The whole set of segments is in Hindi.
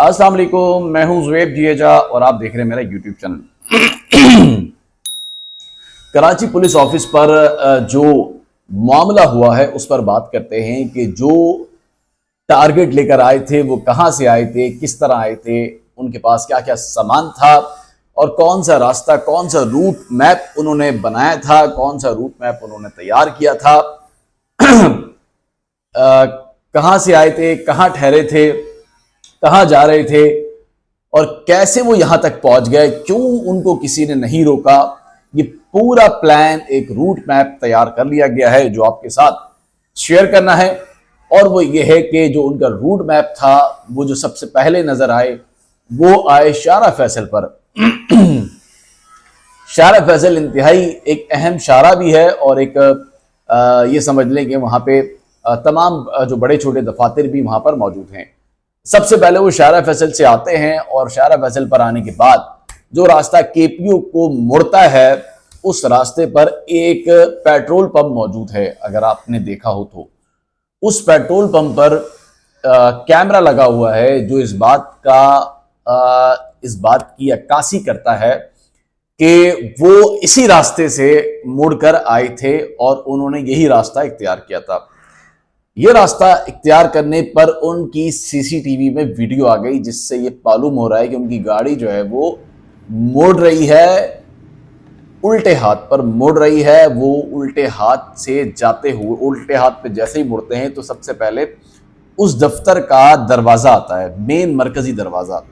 अस्सलाम वालेकुम, मैं हूं ज़ुएब जिएजा और आप देख रहे हैं मेरा YouTube channel. Karachi police office पर जो मामला हुआ है उस पर बात करते हैं कि जो टारगेट लेकर आए थे वो कहां से आए थे, किस तरह आए थे, उनके पास क्या क्या सामान था और कौन सा रास्ता, कौन सा रूट मैप उन्होंने बनाया था, कौन सा रूट मैप उन्होंने तैयार किया था। कहां से आए थे, कहां ठहरे थे, कहां जा रहे थे और कैसे वो यहां तक पहुंच गए, क्यों उनको किसी ने नहीं रोका। ये पूरा प्लान, एक रूट मैप तैयार कर लिया गया है जो आपके साथ शेयर करना है। और वो ये है कि जो उनका रूट मैप था वो जो सबसे पहले नजर आए वो आए शारा फैसल पर। शारा फैसल इंतहाई एक अहम शारा भी है और एक ये समझ लें कि वहां पे तमाम जो बड़े छोटे दफातर भी वहां पर मौजूद हैं। सबसे पहले वो शारा फैसल से आते हैं और शारा फैसल पर आने के बाद जो रास्ता केपीओ को मुड़ता है उस रास्ते पर एक पेट्रोल पंप मौजूद है। अगर आपने देखा हो तो उस पेट्रोल पंप पर कैमरा लगा हुआ है जो इस बात की अक्कासी करता है कि वो इसी रास्ते से मुड़कर आए थे और उन्होंने यही रास्ता इख्तियार किया था। ये रास्ता इख्तियार करने पर उनकी सीसीटीवी में वीडियो आ गई जिससे ये मालूम हो रहा है कि उनकी गाड़ी जो है वो मुड़ रही है, उल्टे हाथ पर मुड़ रही है। वो उल्टे हाथ से जाते हुए, उल्टे हाथ पे जैसे ही मुड़ते हैं तो सबसे पहले उस दफ्तर का दरवाज़ा आता है, मेन मरकजी दरवाज़ा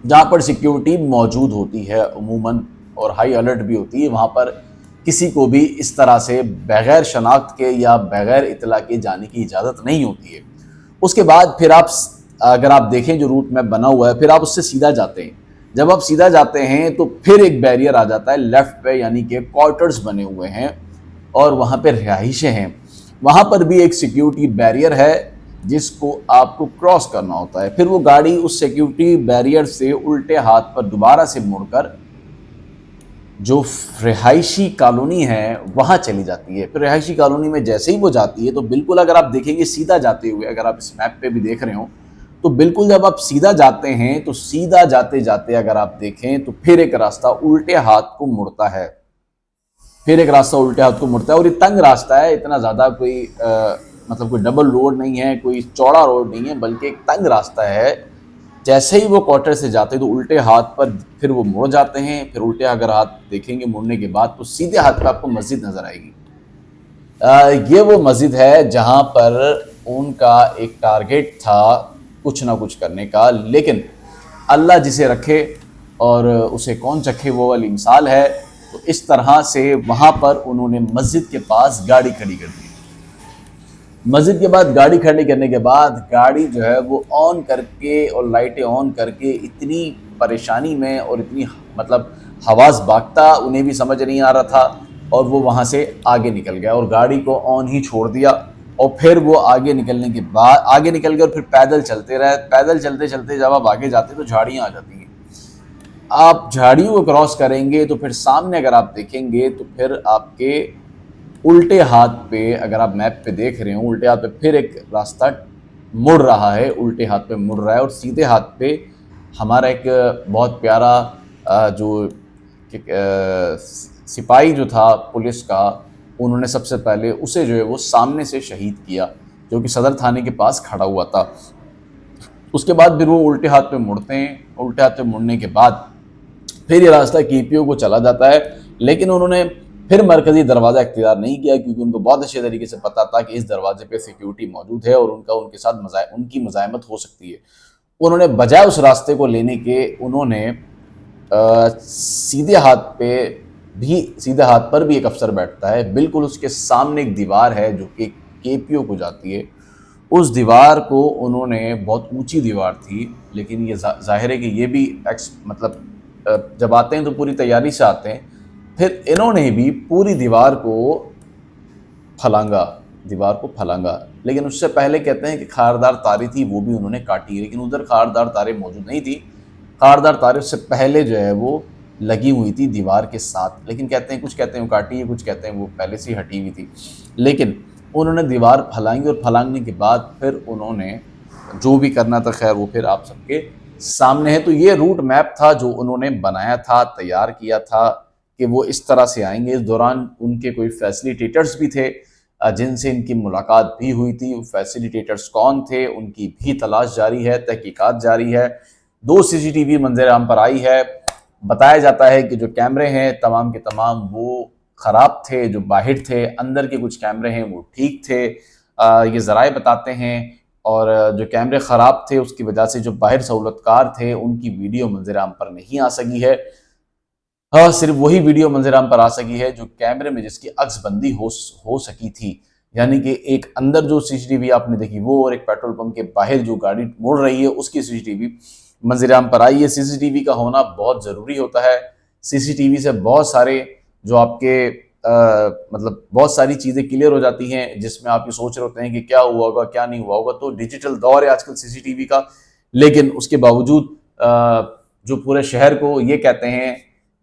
जहाँ पर सिक्योरिटी मौजूद होती है अमूमन और हाई अलर्ट भी होती है। वहाँ पर किसी को भी इस तरह से बगैर शनाख्त के या बगैर इतला के जाने की इजाज़त नहीं होती है। उसके बाद फिर आप, अगर आप देखें जो रूट मैप बना हुआ है, फिर आप उससे सीधा जाते हैं। जब आप सीधा जाते हैं तो फिर एक बैरियर आ जाता है लेफ्ट पे, यानी कि क्वार्टर्स बने हुए हैं और वहाँ पे रिहाइशें हैं। वहाँ पर भी एक सिक्योरिटी बैरियर है जिसको आपको क्रॉस करना होता है। फिर वो गाड़ी उस सिक्योरिटी बैरियर से उल्टे हाथ पर दोबारा से मुड़कर जो रिहायशी कॉलोनी है वहाँ चली जाती है। फिर रिहायशी कॉलोनी में जैसे ही वो जाती है तो बिल्कुल, अगर आप देखेंगे सीधा जाते हुए, अगर आप इस मैप पे भी देख रहे हो तो बिल्कुल जब आप सीधा जाते हैं तो सीधा जाते जाते अगर आप देखें तो फिर एक रास्ता उल्टे हाथ को मुड़ता है। फिर एक रास्ता उल्टे हाथ को मुड़ता है और ये तंग रास्ता है, इतना ज़्यादा कोई मतलब कोई डबल रोड नहीं है, कोई चौड़ा रोड नहीं है, बल्कि एक तंग रास्ता है। जैसे ही वो क्वार्टर से जाते हैं तो उल्टे हाथ पर फिर वो मुड़ जाते हैं। फिर उल्टे अगर हाथ देखेंगे मुड़ने के बाद तो सीधे हाथ पे आपको मस्जिद नज़र आएगी। ये वो मस्जिद है जहाँ पर उनका एक टारगेट था कुछ ना कुछ करने का, लेकिन अल्लाह जिसे रखे और उसे कौन चखे वो वाली मिसाल है। तो इस तरह से वहाँ पर उन्होंने मस्जिद के पास गाड़ी खड़ी कर दी। मस्जिद के बाद गाड़ी खड़ी करने के बाद गाड़ी जो है वो ऑन करके और लाइटें ऑन करके इतनी परेशानी में और इतनी मतलब हवास भागता उन्हें भी समझ नहीं आ रहा था और वो वहाँ से आगे निकल गया और गाड़ी को ऑन ही छोड़ दिया। और फिर वो आगे निकलने के बाद आगे निकल गए और फिर पैदल चलते रहे। पैदल चलते चलते जब आप आगे जाते तो झाड़ियाँ आ जाती हैं। आप झाड़ियों को क्रॉस करेंगे तो फिर सामने अगर आप देखेंगे तो फिर आपके उल्टे हाथ पे, अगर आप मैप पे देख रहे हो, उल्टे हाथ पे फिर एक रास्ता मुड़ रहा है, उल्टे हाथ पे मुड़ रहा है और सीधे हाथ पे हमारा एक बहुत प्यारा जो सिपाही जो था पुलिस का, उन्होंने सबसे पहले उसे जो है वो सामने से शहीद किया जो कि सदर थाने के पास खड़ा हुआ था। उसके बाद फिर वो उल्टे हाथ पे मुड़ते हैं। उल्टे हाथ पे मुड़ने के बाद फिर ये रास्ता केपीओ को चला जाता है, लेकिन उन्होंने फिर मरकजी दरवाज़ा इख्तियार नहीं किया क्योंकि उनको बहुत अच्छे तरीके से पता था कि इस दरवाजे पे सिक्योरिटी मौजूद है और उनके साथ उनकी मज़ाहमत हो सकती है। उन्होंने बजाय उस रास्ते को लेने के उन्होंने सीधे हाथ पर भी एक अफसर बैठता है, बिल्कुल उसके सामने एक दीवार है जो कि केपीओ को जाती है। उस दीवार को उन्होंने, बहुत ऊंची दीवार थी, लेकिन ये जाहिर है कि ये भी मतलब जब आते हैं तो पूरी तैयारी से आते हैं। फिर इन्होंने भी पूरी दीवार को फलांगा, लेकिन उससे पहले कहते हैं कि खारदार तारें थी वो भी उन्होंने काटी, लेकिन उधर खारदार तारें मौजूद नहीं थी। खारदार तारें उससे पहले जो है वो लगी हुई थी दीवार के साथ, लेकिन कुछ कहते हैं वो काटी है, कुछ कहते हैं वो पहले से ही हटी हुई थी। लेकिन उन्होंने दीवार फलांगी और फलांगने के बाद फिर उन्होंने जो भी करना था, खैर वो फिर आप सबके सामने है। तो ये रूट मैप था जो उन्होंने बनाया था, तैयार किया था कि वो इस तरह से आएंगे। इस दौरान उनके कोई फैसिलिटेटर्स भी थे जिनसे इनकी मुलाकात भी हुई थी। वो फैसिलिटेटर्स कौन थे, उनकी भी तलाश जारी है, तहकीकात जारी है। 2 सीसीटीवी मंजर आम पर आई है। बताया जाता है कि जो कैमरे हैं तमाम के तमाम वो खराब थे, जो बाहर थे। अंदर के कुछ कैमरे हैं वो ठीक थे, ये ज़राए बताते हैं। और जो कैमरे ख़राब थे उसकी वजह से जो बाहर सहूलतकार थे उनकी वीडियो मंजर आम पर नहीं आ सकी है। हाँ, सिर्फ वही वीडियो मंजर आम पर आ सकी है जो कैमरे में जिसकी अक्सबंदी हो सकी थी। यानी कि एक अंदर जो सीसीटीवी आपने देखी वो, और एक पेट्रोल पंप के बाहर जो गाड़ी मुड़ रही है उसकी सीसीटीवी मंजर आम पर आई है। सीसीटीवी का होना बहुत ज़रूरी होता है। सीसीटीवी से बहुत सारे जो आपके मतलब बहुत सारी चीज़ें क्लियर हो जाती हैं जिसमें आप ये सोच रहे होते हैं कि क्या हुआ होगा, क्या नहीं हुआ होगा। तो डिजिटल दौर है आजकल सीसीटीवी का, लेकिन उसके बावजूद जो पूरे शहर को ये कहते हैं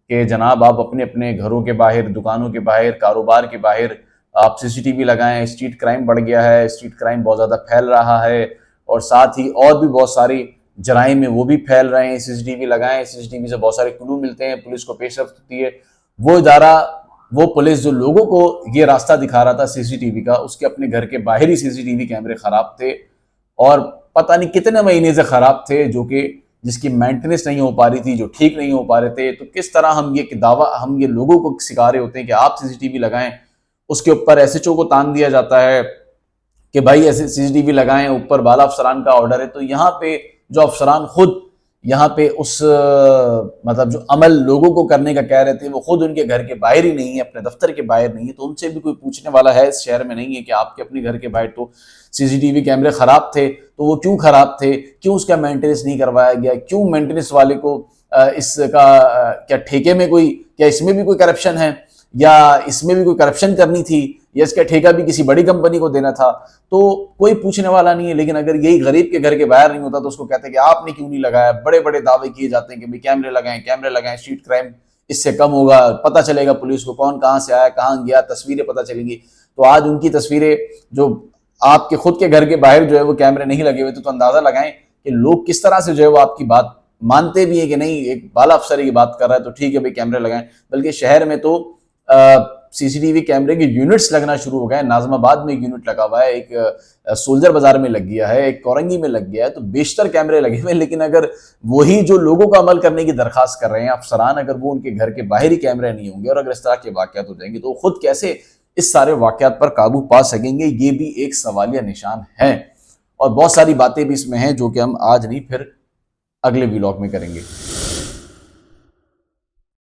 कि जनाब आप अपने अपने घरों के बाहर, दुकानों के बाहर, कारोबार के बाहर आप सीसीटीवी लगाएं। स्ट्रीट क्राइम बढ़ गया है, स्ट्रीट क्राइम बहुत ज़्यादा फैल रहा है, और साथ ही और भी बहुत सारी जराइम में वो भी फैल रहे हैं। सीसीटीवी लगाएं, सीसीटीवी से बहुत सारे क्लू मिलते हैं, पुलिस को पेशरफ्त होती है। वो इदारा, वो पुलिस जो लोगों को ये रास्ता दिखा रहा था सीसीटीवी का, उसके अपने घर के बाहर ही सीसीटीवी कैमरे खराब थे, और पता नहीं कितने महीने से खराब थे, जो कि जिसकी मेंटेनेंस नहीं हो पा रही थी, जो ठीक नहीं हो पा रहे थे। तो किस तरह हम ये लोगों को सिखा रहे होते हैं कि आप सीसीटीवी लगाएं, उसके ऊपर एसएचओ को तान दिया जाता है कि भाई ऐसे सीसीटीवी लगाएं, ऊपर बाला अफसरान का ऑर्डर है। तो यहाँ पे जो अफसरान खुद यहाँ पे उस मतलब जो अमल लोगों को करने का कह रहे थे वो खुद उनके घर के बाहर ही नहीं है, अपने दफ्तर के बाहर नहीं है। तो उनसे भी कोई पूछने वाला है इस शहर में नहीं है कि आपके अपने घर के बाहर तो सीसीटीवी कैमरे खराब थे, तो वो क्यों खराब थे, क्यों उसका मेंटेनेंस नहीं करवाया गया, क्यों मेंटेनेंस वाले को इसका क्या ठेके में कोई, क्या इसमें भी कोई करप्शन है, या इसमें भी कोई करप्शन करनी थी, या इसका ठेका भी किसी बड़ी कंपनी को देना था। तो कोई पूछने वाला नहीं है। लेकिन अगर यही गरीब के घर के बाहर नहीं होता तो उसको कहते हैं कि आपने क्यों नहीं लगाया। बड़े बड़े दावे किए जाते हैं कि भाई कैमरे लगाएं, स्ट्रीट क्राइम इससे कम होगा, पता चलेगा पुलिस को कौन कहाँ से आया, कहाँ गया, तस्वीरें पता चलेंगी। तो आज उनकी तस्वीरें जो आपके खुद के घर के बाहर जो है वो कैमरे नहीं लगे हुए, तो अंदाजा लगाएं कि लोग किस तरह से जो है वो आपकी बात मानते भी है कि नहीं, एक बाला अफसर की बात कर रहा है तो ठीक है भाई कैमरे लगाएं। बल्कि शहर में तो सीसीटीवी कैमरे के यूनिट्स लगना शुरू हो गए। नाजमाबाद में एक यूनिट लगा हुआ है, एक सोल्जर बाजार में लग गया है, एक कोरंगी में लग गया है। तो बेशतर कैमरे लगे हुए हैं। लेकिन अगर वही जो लोगों का अमल करने की दरखास्त कर रहे हैं अफसरान, अगर वो उनके घर के बाहर ही कैमरे नहीं होंगे और अगर इस तरह के वाकयात हो जाएंगे तो खुद कैसे इस सारे वाकयात पर काबू पा सकेंगे, ये भी एक सवालिया निशान है। और बहुत सारी बातें भी इसमें हैं जो कि हम आज नहीं फिर अगले व्लॉग में करेंगे।